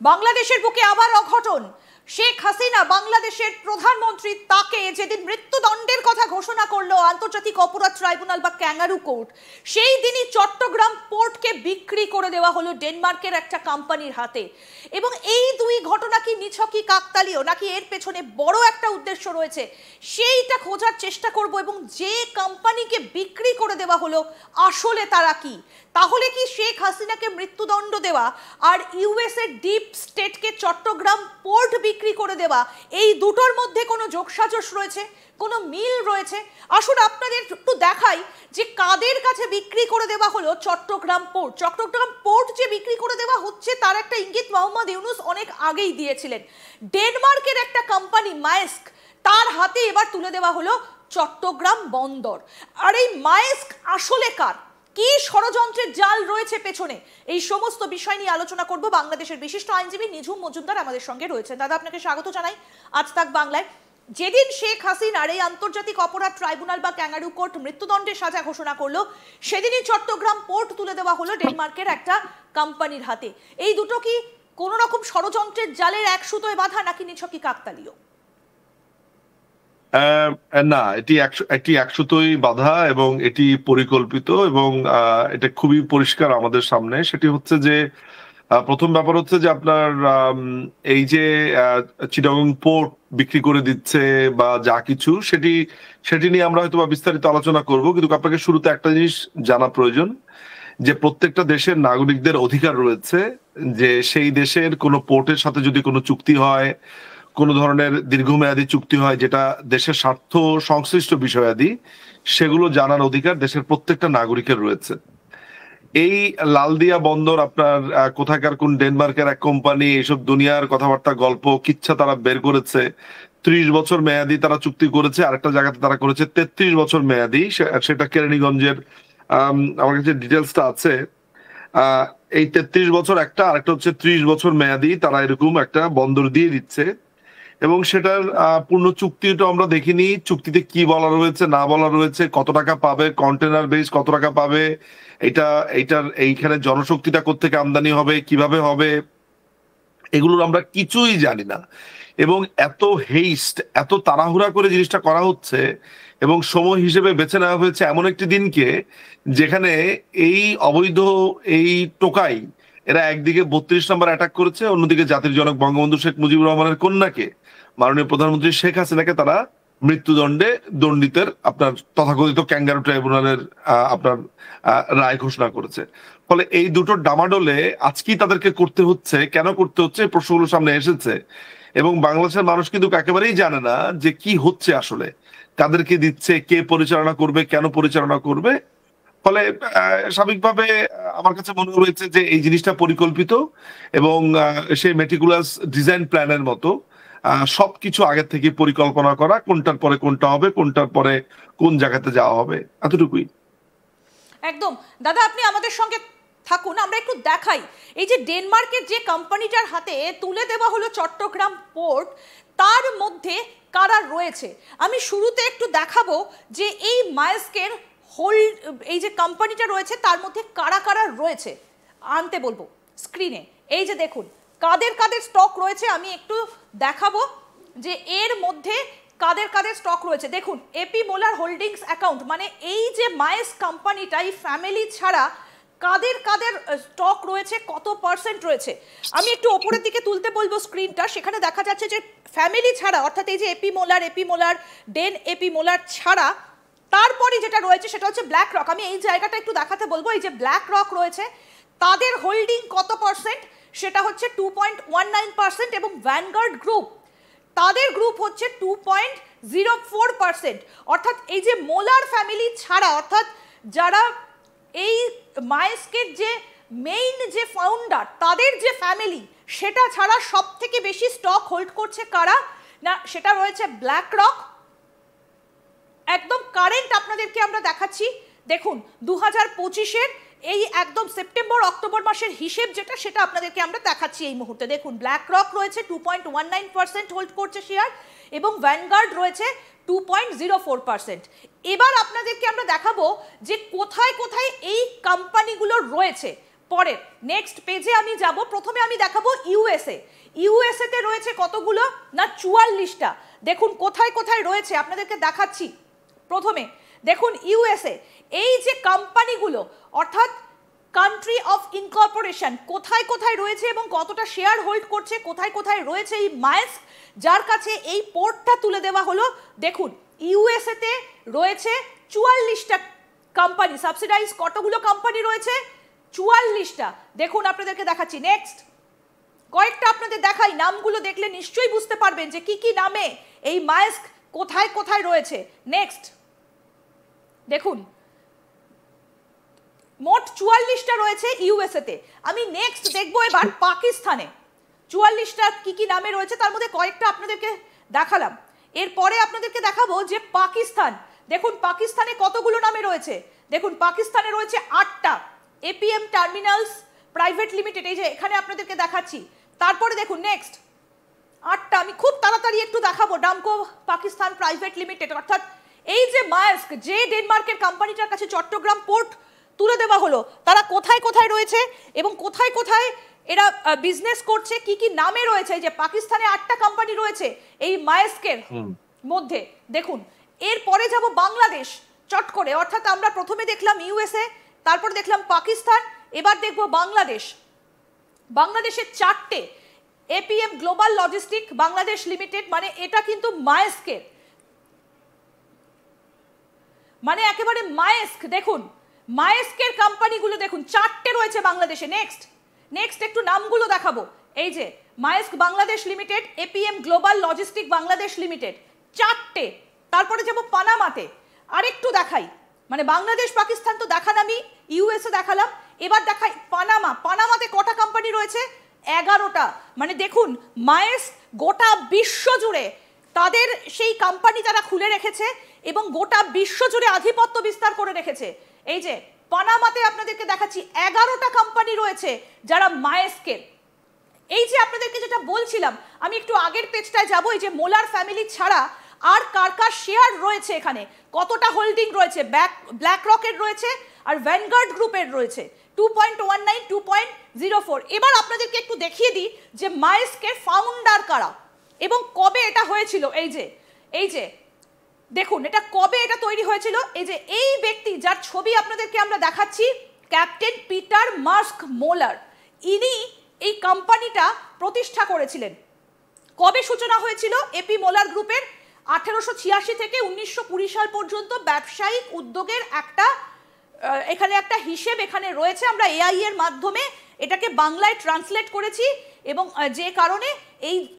বাংলাদেশের বুকে আবার অঘটন। শেখ হাসিনা বাংলাদেশের প্রধানমন্ত্রী তাকে যেদিন মৃত্যুদণ্ডের কথা ঘোষণা করলো আন্তর্জাতিক অপরাধ ট্রাইব্যুনাল বা ক্যাঙ্গারু কোর্ট, সেই দিনই চট্টগ্রাম পোর্টকে বিক্রি করে দেওয়া হলো ডেনমার্কের একটা কোম্পানির হাতে। এবং এই দুই ঘটনা কি নিছকই কাকতালীয়, নাকি এর পেছনে বড় একটা উদ্দেশ্য রয়েছে, সেইটা খোঁজার চেষ্টা করব। এবং যে কোম্পানিকে বিক্রি করে দেওয়া হলো আসলে তারা কি? তাহলে কি শেখ হাসিনাকে মৃত্যুদণ্ড দেওয়া আর ইউএস এর ডিপ স্টেটকে চট্টগ্রাম পোর্ট বিক্রি করে দেওয়া, এই দুটোর মধ্যে কোনো যোগসাজশ রয়েছে, কোনো মিল রয়েছে? আসুন আপনাদের একটু দেখাই যে কাদের কাছে বিক্রি করে দেওয়া হলো চট্টগ্রাম পোর্ট। চট্টগ্রাম পোর্ট যে বিক্রি করে দেওয়া হচ্ছে তার একটা ইঙ্গিত মোহাম্মদ ইউনূস অনেক আগেই দিয়েছিলেন। ডেনমার্কের একটা কোম্পানি মায়েস্ক, তার হাতে এবার তুলে দেওয়া হলো চট্টগ্রাম বন্দর। আর এই মায়েস্ক আসলে কার, কি ষড়যন্ত্রের জাল রয়েছে পেছনে, এই সমস্ত বিষয় নিয়ে আলোচনা করব। বাংলাদেশের বিশিষ্ট আইনজীবী নিঝুম মজুমদার আমাদের সঙ্গে রয়েছে। দাদা, আপনাকে স্বাগত জানাই আজ তাক বাংলায়। যেদিন শেখ হাসিনার এই আন্তর্জাতিক অপরাধ ট্রাইব্যুনাল বা ক্যাঙ্গারু কোর্ট মৃত্যুদণ্ডের সাজা ঘোষণা করলো, সেদিনই চট্টগ্রাম পোর্ট তুলে দেওয়া হলো ডেনমার্কের একটা কোম্পানির হাতে। এই দুটো কি কোন রকম ষড়যন্ত্রের জালের এক সুতোয় বাঁধা, নাকি নিছকই কাকতালীয়? না, এটি একশোতই বাধা এবং এটি পরিকল্পিত এবং এটা খুবই পরিষ্কার আমাদের সামনে। সেটি হচ্ছে যে প্রথম ব্যাপার হচ্ছে যে আপনার এই যে চিটাগং পোর্ট বিক্রি করে দিচ্ছে বা যা কিছু, সেটি নিয়ে আমরা হয়তো বা বিস্তারিত আলোচনা করব, কিন্তু আপনাকে শুরুতে একটা জিনিস জানা প্রয়োজন যে প্রত্যেকটা দেশের নাগরিকদের অধিকার রয়েছে যে সেই দেশের কোনো পোর্টের সাথে যদি কোনো চুক্তি হয়, কোনো ধরনের দীর্ঘমেয়াদী চুক্তি হয় যেটা দেশের স্বার্থ সংশ্লিষ্ট বিষয়াদি, সেগুলো জানার অধিকার দেশের প্রত্যেকটা নাগরিকের রয়েছে। এই লালদিয়া বন্দর আপনার কোথাকার কোন ডেনমার্কের এক কোম্পানি এইসব দুনিয়ার কথাবার্তা গল্প কিচ্ছা তারা বের করেছে। 30 বছর মেয়াদি তারা চুক্তি করেছে, আরেকটা জায়গাতে তারা করেছে 33 বছর মেয়াদি, সেটা কেরানীগঞ্জের। আমার কাছে ডিটেলসটা আছে। এই 33 বছর একটা, আরেকটা হচ্ছে 30 বছর মেয়াদি, তারা এরকম একটা বন্দর দিয়ে দিচ্ছে। এবং সেটার পূর্ণ চুক্তিটা আমরা দেখিনি। চুক্তিতে কি বলা রয়েছে না বলা রয়েছে, কত টাকা পাবে, কন্টেনার বেস কত টাকা পাবে, এইখানে জনশক্তিটা কোত্থেকে আমদানি হবে, কিভাবে হবে, এগুলোর আমরা কিছুই জানি না। এবং এত হেইস্ট, এত তাড়াহুড়া করে জিনিসটা করা হচ্ছে এবং সময় হিসেবে বেছে নেওয়া হয়েছে এমন একটি দিনকে যেখানে এই অবৈধ এই টোকাই এরা একদিকে 32 নম্বর অ্যাটাক করেছে, অন্যদিকে জাতির জনক বঙ্গবন্ধু শেখ মুজিবুর রহমানের কন্যাকে, মাননীয় প্রধানমন্ত্রী শেখ হাসিনাকে তারা মৃত্যুদণ্ডে দণ্ডিতের আপনার তথাকথিত ক্যাঙ্গারু ট্রাইব্যুনালের আপনার রায় ঘোষণা করেছে। ফলে এই দুটো ডামাডোলে আজকেই তাদেরকে করতে হচ্ছে। কেন করতে হচ্ছে, প্রশ্নগুলো সামনে এসেছে। এবং বাংলাদেশের মানুষ কিন্তু একেবারেই জানে না যে কি হচ্ছে আসলে, কাদেরকে দিচ্ছে, কে পরিচালনা করবে, কেন পরিচালনা করবে। ফলে স্বাভাবিকভাবে আমার কাছে মনে হয়েছে যে এই জিনিসটা পরিকল্পিত এবং সেই মেটিকুলাস ডিজাইন প্ল্যানের মতো সবকিছু আগের থেকে পরিকল্পনা করা, কোনটার পরে কোনটা হবে, কোনটার পরে কোন জায়গাতে যাওয়া হবে, এতটুকুই। একদম। দাদা, আপনি আমাদের সঙ্গে থাকুন, আমরা একটু দেখাই এই যে ডেনমার্কের যে কোম্পানিটার হাতে তুলে দেওয়া হলো চট্টগ্রাম পোর্ট, তার মধ্যে কারা রয়েছে। আমি শুরুতে একটু দেখাবো যে এই মায়েস্কের এই যে কোম্পানিটা রয়েছে তার মধ্যে কারা কারা রয়েছে, আনতে বলবো স্ক্রিনে। এই যে দেখুন কাদের কাদের স্টক রয়েছে, আমি একটু দেখাবো যে এর মধ্যে কাদের কাদের স্টক রয়েছে। দেখুন, এপি মোলার হোল্ডিংস অ্যাকাউন্ট, মানে এই যে মায়েস কোম্পানিটা, এই ফ্যামিলি ছাড়া কাদের কাদের স্টক রয়েছে, কত পার্সেন্ট রয়েছে। আমি একটু ওপরের দিকে তুলতে বলবো স্ক্রিনটা, সেখানে দেখা যাচ্ছে যে ফ্যামিলি ছাড়া, অর্থাৎ এই যে এপি মোলার, ডেন এপি মোলার ছাড়া তারপরে যেটা রয়েছে সেটা হচ্ছে ব্ল্যাক রক। আমি এই জায়গাটা একটু দেখাতে বলবো। এই যে ব্ল্যাক রক রয়েছে, তাদের হোল্ডিং কত পার্সেন্ট, সেটা হচ্ছে 2.19%। এবং ভ্যানগার্ড গ্রুপ, তাদের গ্রুপ হচ্ছে 2.04%। অর্থাৎ এই যে মোলার ফ্যামিলি ছাড়া, অর্থাৎ যারা এই মায়েস্কের যে মেইন যে ফাউন্ডার, তাদের যে ফ্যামিলি, সেটা ছাড়া সব থেকে বেশি স্টক হোল্ড করছে কারা না, সেটা রয়েছে ব্ল্যাক রক। একদম কারেন্ট আপনাদেরকে আমরা দেখাচ্ছি। দেখুন 2025-এর এই একদম সেপ্টেম্বর অক্টোবর মাসের হিসেব যেটা, সেটা আপনাদেরকে আমরা দেখাচ্ছি এই মুহূর্তে। দেখুন ব্ল্যাক রক রয়েছে 2.19% হোল্ড করছে শেয়ার, এবং ভ্যানগার্ড রয়েছে 2.04%। এবার আপনাদেরকে আমরা দেখাবো যে কোথায় কোথায় এই কোম্পানিগুলো রয়েছে। পরে নেক্সট পেজে আমি যাব, প্রথমে আমি দেখাবো ইউএসএ। ইউএসএ তে রয়েছে কতগুলো না 44টা। দেখুন কোথায় কোথায় রয়েছে আপনাদেরকে দেখাচ্ছি। প্রথমে দেখুন ইউএসএ, এই যে কোম্পানিগুলো অর্থাৎ কান্ট্রি অফ ইনকর্পোরেশন কোথায় কোথায় রয়েছে এবং কতটা শেয়ার হোল্ড করছে, কোথায় কোথায় রয়েছে এই মায়েস্ক, যার কাছে এই পোর্টটা তুলে দেওয়া হলো। দেখুন ইউএসএ তে রয়েছে 44টা কোম্পানি, সাবসিডাইজ কতগুলো কোম্পানি রয়েছে 44টা। দেখুন আপনাদেরকে দেখাচ্ছি। নেক্সট কয়েকটা আপনাদের দেখাই, নামগুলো দেখলে নিশ্চয়ই বুঝতে পারবেন যে কি কি নামে এই মায়েস্ক কোথায় কোথায় রয়েছে। নেক্সট দেখুন মোট 44টা রয়েছে ইউএসএ তে। আমি নেক্সট দেখবো এবার পাকিস্তানে 44টা কি কি নামে রয়েছে, তার মধ্যে কয়েকটা আপনাদেরকে দেখালাম। এরপরে আপনাদেরকে দেখাবো যে পাকিস্তান, দেখুন পাকিস্তানে কতগুলো নামে রয়েছে। দেখুন পাকিস্তানে রয়েছে 8টা এপিএম টার্মিনালস প্রাইভেট লিমিটেড, এই যে এখানে আপনাদেরকে দেখাচ্ছি। তারপরে দেখুন নেক্সট 8টা, আমি খুব তাড়াতাড়ি একটু দেখাবো। ডামকো পাকিস্তান প্রাইভেট লিমিটেড, অর্থাৎ এই যে মায়েস্ক, যে ডেনমার্কের কোম্পানিটার কাছে চট্টগ্রাম পোর্ট তুলে দেওয়া হলো, তারা কোথায় কোথায় রয়েছে এবং কোথায় কোথায় এরা বিজনেস করছে, কি কি নামে রয়েছে। এই যে পাকিস্তানে 8টা কোম্পানি রয়েছে এই মায়েস্কের মধ্যে। দেখুন এরপরে যাব বাংলাদেশ চট করে, অর্থাৎ আমরা প্রথমে দেখলাম ইউএসএ, তারপর দেখলাম পাকিস্তান, এবার দেখব বাংলাদেশ। বাংলাদেশের 4টে APM global logistic Bangladesh limited, মানে এটা কিন্তু মায়েস্কের, মানে একেবারে মায়েস্ক। দেখুন মায়েস্কের কোম্পানিগুলো দেখুন 4টে রয়েছে বাংলাদেশে। নেক্সট একটু নামগুলো দেখাবো। এই যে Maersk Bangladesh limited, APM global logistic Bangladesh limited, 4টে। তারপরে যাব পানামাতে, আরেকটু দেখাই, মানে বাংলাদেশ পাকিস্তান তো দেখান, আমি ইউএসএ দেখালাম, এবার দেখাই পানামা। পানামাতে কটা কোম্পানি রয়েছে? 11টা। মানে দেখুন মায়েস্ক গোটা বিশ্ব জুড়ে তাদের সেই কোম্পানি তারা খুলে রেখেছে এবং গোটা বিশ্ব জুড়ে আধিপত্য বিস্তার করে রেখেছে। এই যে পানামাতে আপনাদেরকে দেখাচ্ছি 11টা কোম্পানি রয়েছে যারা মায়েস্কের। এই যে আপনাদেরকে যেটা বলছিলাম, আমি একটু আগের পেজটায় যাব। এই যে মোলার ফ্যামিলি ছাড়া আর কার কার শেয়ার রয়েছে, এখানে কতটা হোল্ডিং রয়েছে, ব্ল্যাক রকের রয়েছে আর ভ্যানগার্ড গ্রুপের রয়েছে 2.19 2.04। এবার আপনাদেরকে একটু দেখিয়ে দিই যে মায়েস্কের ফাউন্ডার কারা এবং কবে এটা হয়েছিল। এই যে দেখুন এটা কবে এটা তৈরি হয়েছিল। এই যে এই ব্যক্তি যার ছবি আপনাদেরকে আমরা দেখাচ্ছি, ক্যাপ্টেন পিটার মাস্ক মোলার, ইনি এই কোম্পানিটা প্রতিষ্ঠা করেছিলেন। কবে সূচনা হয়েছিল এপি মোলার গ্রুপের? 1886 থেকে 1920 সাল পর্যন্ত ব্যবসায়িক উদ্যোগের একটা এখানে একটা হিসেব এখানে রয়েছে। আমরা এআই এর মাধ্যমে এটাকে বাংলায় ট্রান্সলেট করেছি এবং যে কারণে এই